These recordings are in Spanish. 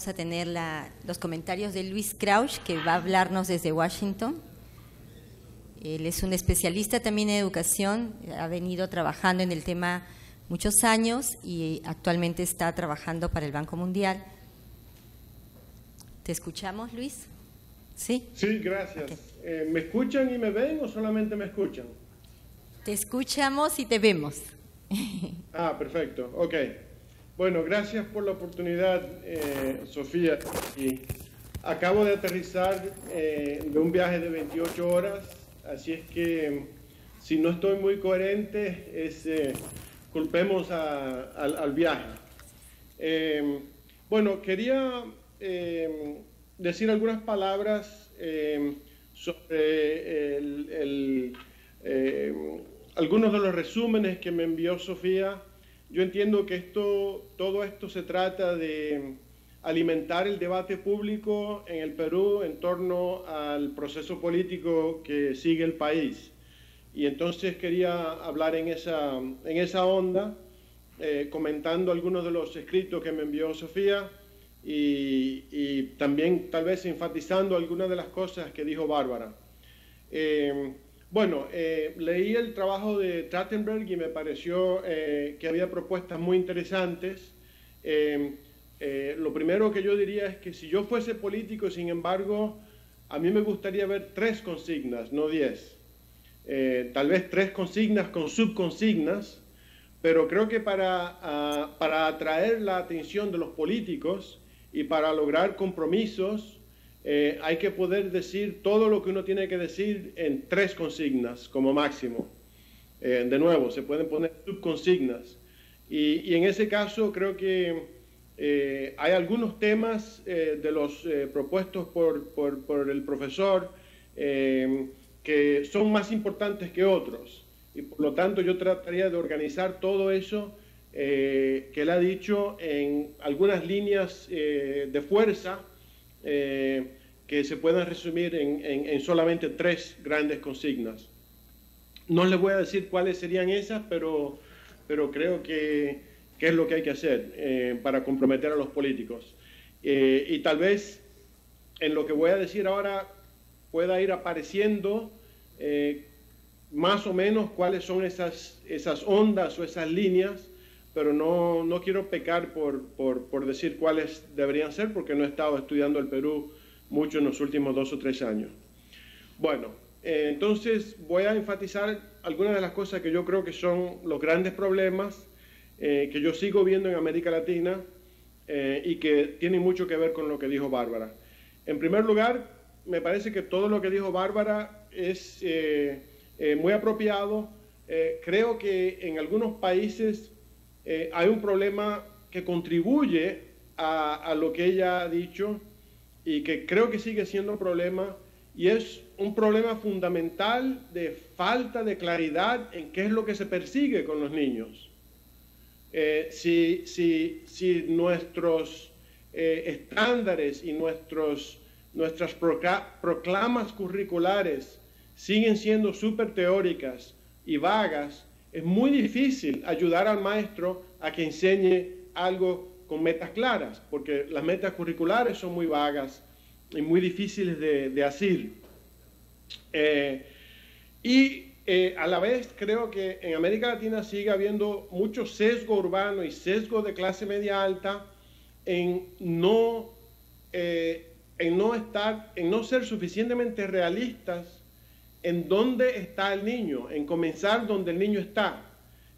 vamos a tener los comentarios de Luis Krausch, que va a hablarnos desde Washington. Él es un especialista también en educación, ha venido trabajando en el tema muchos años y actualmente está trabajando para el Banco Mundial. ¿Te escuchamos, Luis? ¿Sí? Sí, gracias. Okay. ¿Me escuchan y me ven o solamente me escuchan? Te escuchamos y te vemos. Ah, perfecto. Ok. Bueno, gracias por la oportunidad, Sofía. Y acabo de aterrizar de un viaje de 28 horas, así es que si no estoy muy coherente, culpemos al viaje. Bueno, quería decir algunas palabras sobre algunos de los resúmenes que me envió Sofía. Yo entiendo que todo esto se trata de alimentar el debate público en el Perú en torno al proceso político que sigue el país. Y entonces quería hablar en esa onda, comentando algunos de los escritos que me envió Sofía y también tal vez enfatizando algunas de las cosas que dijo Bárbara. Bueno, leí el trabajo de Trachtenberg y me pareció que había propuestas muy interesantes. Lo primero que yo diría es que si yo fuese político, sin embargo, a mí me gustaría ver 3 consignas, no 10. Tal vez 3 consignas con subconsignas, pero creo que para atraer la atención de los políticos y para lograr compromisos, hay que poder decir todo lo que uno tiene que decir en 3 consignas como máximo. De nuevo, se pueden poner subconsignas. Y en ese caso creo que hay algunos temas de los propuestos por el profesor que son más importantes que otros. Y por lo tanto yo trataría de organizar todo eso que él ha dicho en algunas líneas de fuerza que se puedan resumir en solamente 3 grandes consignas. No les voy a decir cuáles serían esas, pero creo que es lo que hay que hacer para comprometer a los políticos. Y tal vez en lo que voy a decir ahora pueda ir apareciendo más o menos cuáles son esas ondas o esas líneas, pero no quiero pecar por decir cuáles deberían ser, porque no he estado estudiando el Perú mucho en los últimos 2 o 3 años. Bueno, entonces voy a enfatizar algunas de las cosas que yo creo que son los grandes problemas que yo sigo viendo en América Latina y que tienen mucho que ver con lo que dijo Bárbara. En primer lugar, me parece que todo lo que dijo Bárbara es muy apropiado. Creo que en algunos países hay un problema que contribuye a lo que ella ha dicho y que creo que sigue siendo un problema, y es un problema fundamental de falta de claridad en qué es lo que se persigue con los niños. Si nuestros estándares y nuestras proclamas curriculares siguen siendo súper teóricas y vagas, es muy difícil ayudar al maestro a que enseñe algo con metas claras, porque las metas curriculares son muy vagas y muy difíciles de asir. A la vez creo que en América Latina sigue habiendo mucho sesgo urbano y sesgo de clase media alta en no ser suficientemente realistas en dónde está el niño, en comenzar donde el niño está.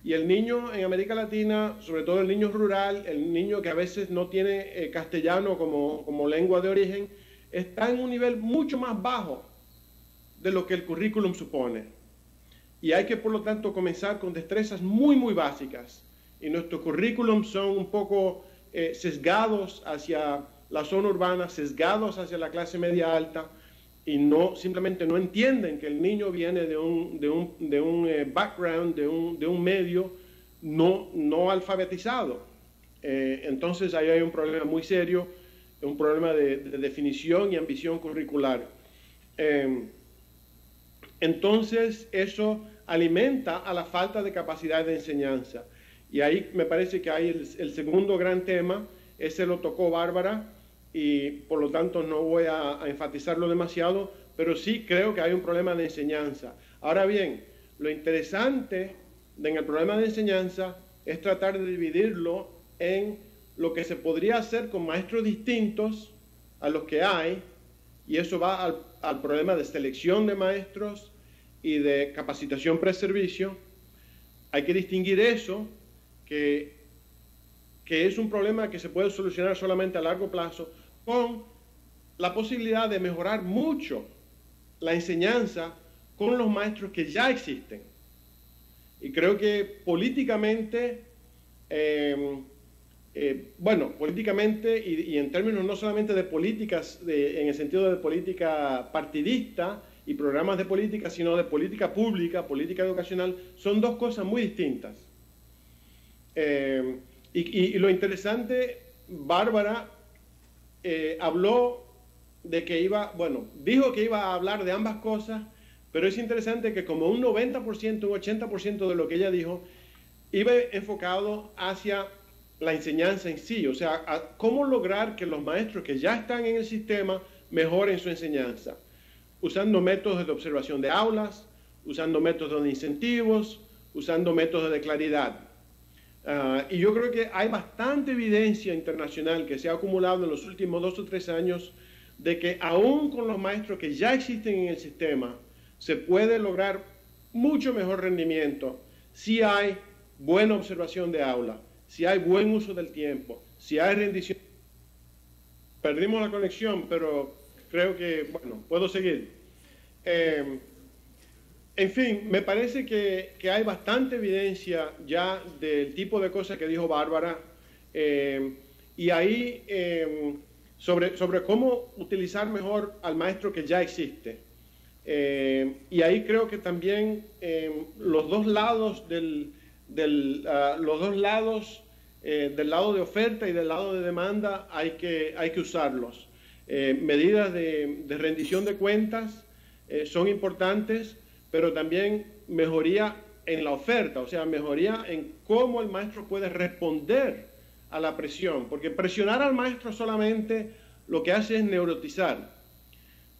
Y el niño en América Latina, sobre todo el niño rural, el niño que a veces no tiene castellano como lengua de origen, está en un nivel mucho más bajo de lo que el currículum supone. Y hay que, por lo tanto, comenzar con destrezas muy, muy básicas. Y nuestros currículums son un poco sesgados hacia la zona urbana, sesgados hacia la clase media alta, y simplemente no entienden que el niño viene de un background, de un medio no alfabetizado. Entonces ahí hay un problema muy serio, un problema de definición y ambición curricular. Entonces eso alimenta a la falta de capacidad de enseñanza. Y ahí me parece que hay el segundo gran tema, ese lo tocó Bárbara, y por lo tanto no voy a enfatizarlo demasiado, pero sí creo que hay un problema de enseñanza. Ahora bien, lo interesante en el problema de enseñanza es tratar de dividirlo en lo que se podría hacer con maestros distintos a los que hay, y eso va al problema de selección de maestros y de capacitación pre-servicio. Hay que distinguir eso, que es un problema que se puede solucionar solamente a largo plazo, con la posibilidad de mejorar mucho la enseñanza con los maestros que ya existen. Y creo que políticamente, políticamente y en términos no solamente de políticas, en el sentido de política partidista y programas de política, sino de política pública, política educacional, son dos cosas muy distintas. Y lo interesante, Bárbara habló de que dijo que iba a hablar de ambas cosas, pero es interesante que como un 90%, un 80% de lo que ella dijo, iba enfocado hacia la enseñanza en sí, o sea, a cómo lograr que los maestros que ya están en el sistema mejoren su enseñanza, usando métodos de observación de aulas, usando métodos de incentivos, usando métodos de claridad. Y yo creo que hay bastante evidencia internacional que se ha acumulado en los últimos 2 o 3 años de que aún con los maestros que ya existen en el sistema se puede lograr mucho mejor rendimiento si hay buena observación de aula, si hay buen uso del tiempo, si hay rendición. Perdimos la conexión, pero creo que, puedo seguir. En fin, me parece que hay bastante evidencia ya del tipo de cosas que dijo Bárbara, y ahí sobre cómo utilizar mejor al maestro que ya existe. Y ahí creo que también los dos lados del lado de oferta y del lado de demanda hay que usarlos. Medidas de rendición de cuentas son importantes, pero también mejoría en la oferta, o sea, mejoría en cómo el maestro puede responder a la presión, porque presionar al maestro solamente lo que hace es neurotizar.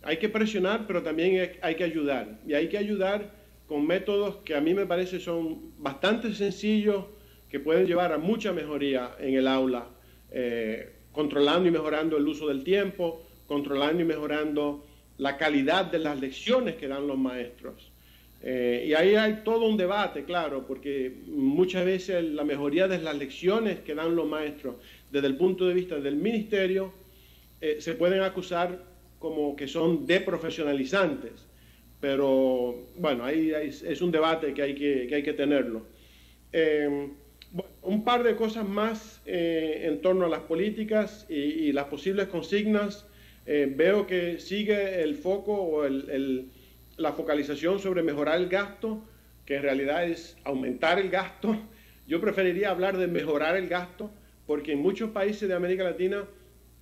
Hay que presionar, pero también hay que ayudar, y hay que ayudar con métodos que a mí me parece son bastante sencillos, que pueden llevar a mucha mejoría en el aula, controlando y mejorando el uso del tiempo, controlando y mejorando la calidad de las lecciones que dan los maestros. Y ahí hay todo un debate, claro, porque muchas veces la mejoría de las lecciones que dan los maestros desde el punto de vista del ministerio se pueden acusar como que son deprofesionalizantes, pero bueno, ahí es un debate que hay que tenerlo. Un par de cosas más en torno a las políticas y las posibles consignas. Veo que sigue el foco o la focalización sobre mejorar el gasto, que en realidad es aumentar el gasto. Yo preferiría hablar de mejorar el gasto, porque en muchos países de América Latina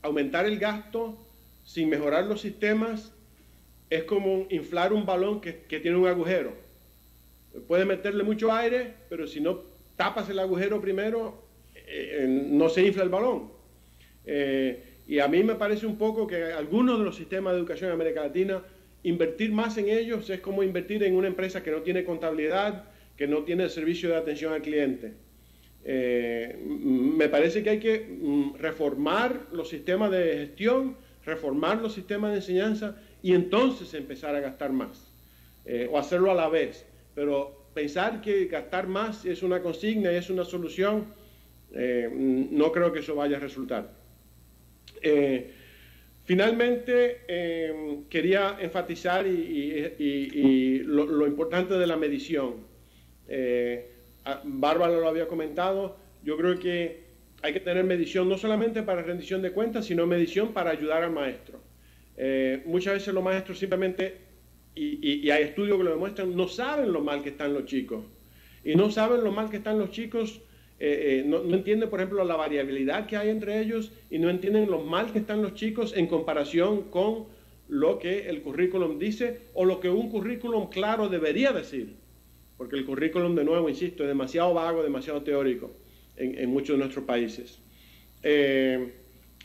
aumentar el gasto sin mejorar los sistemas es como inflar un balón que tiene un agujero. Puede meterle mucho aire, pero si no tapas el agujero primero, no se infla el balón. Y a mí me parece un poco que algunos de los sistemas de educación en América Latina, invertir más en ellos es como invertir en una empresa que no tiene contabilidad, que no tiene servicio de atención al cliente. Me parece que hay que reformar los sistemas de gestión, reformar los sistemas de enseñanza y entonces empezar a gastar más, o hacerlo a la vez. Pero pensar que gastar más es una consigna y es una solución, no creo que eso vaya a resultar. Finalmente, quería enfatizar lo importante de la medición. Bárbara lo había comentado. Yo creo que hay que tener medición no solamente para rendición de cuentas, sino medición para ayudar al maestro. Muchas veces los maestros simplemente, y hay estudios que lo demuestran, no saben lo mal que están los chicos. Y no saben lo mal que están los chicos, no entienden, por ejemplo, la variabilidad que hay entre ellos y no entienden lo mal que están los chicos en comparación con lo que el currículum dice o lo que un currículum claro debería decir. Porque el currículum, de nuevo, insisto, es demasiado vago, demasiado teórico en muchos de nuestros países.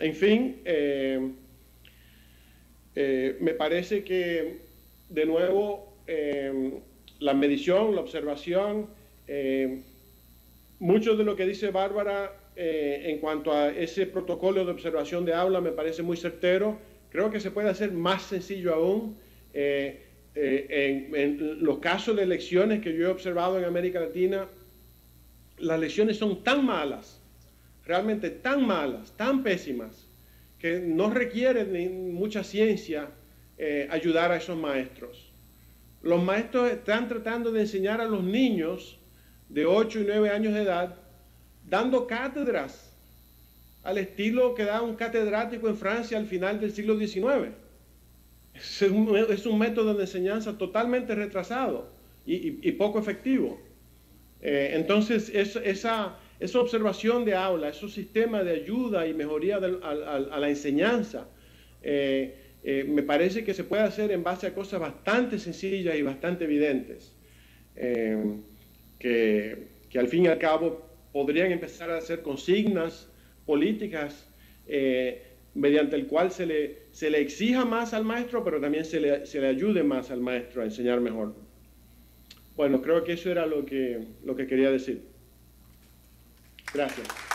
En fin, me parece que, de nuevo, la medición, la observación, mucho de lo que dice Bárbara en cuanto a ese protocolo de observación de aula me parece muy certero. Creo que se puede hacer más sencillo aún. En los casos de lecciones que yo he observado en América Latina, las lecciones son tan malas, realmente tan malas, tan pésimas, que no requiere de mucha ciencia ayudar a esos maestros. Los maestros están tratando de enseñar a los niños de 8 y 9 años de edad, dando cátedras al estilo que da un catedrático en Francia al final del siglo XIX. Es un método de enseñanza totalmente retrasado y poco efectivo. Entonces, esa observación de aula, esos sistemas de ayuda y mejoría a la enseñanza, me parece que se puede hacer en base a cosas bastante sencillas y bastante evidentes, que al fin y al cabo podrían empezar a hacer consignas políticas mediante el cual se le exija más al maestro, pero también se le ayude más al maestro a enseñar mejor. Bueno, creo que eso era lo que quería decir. Gracias.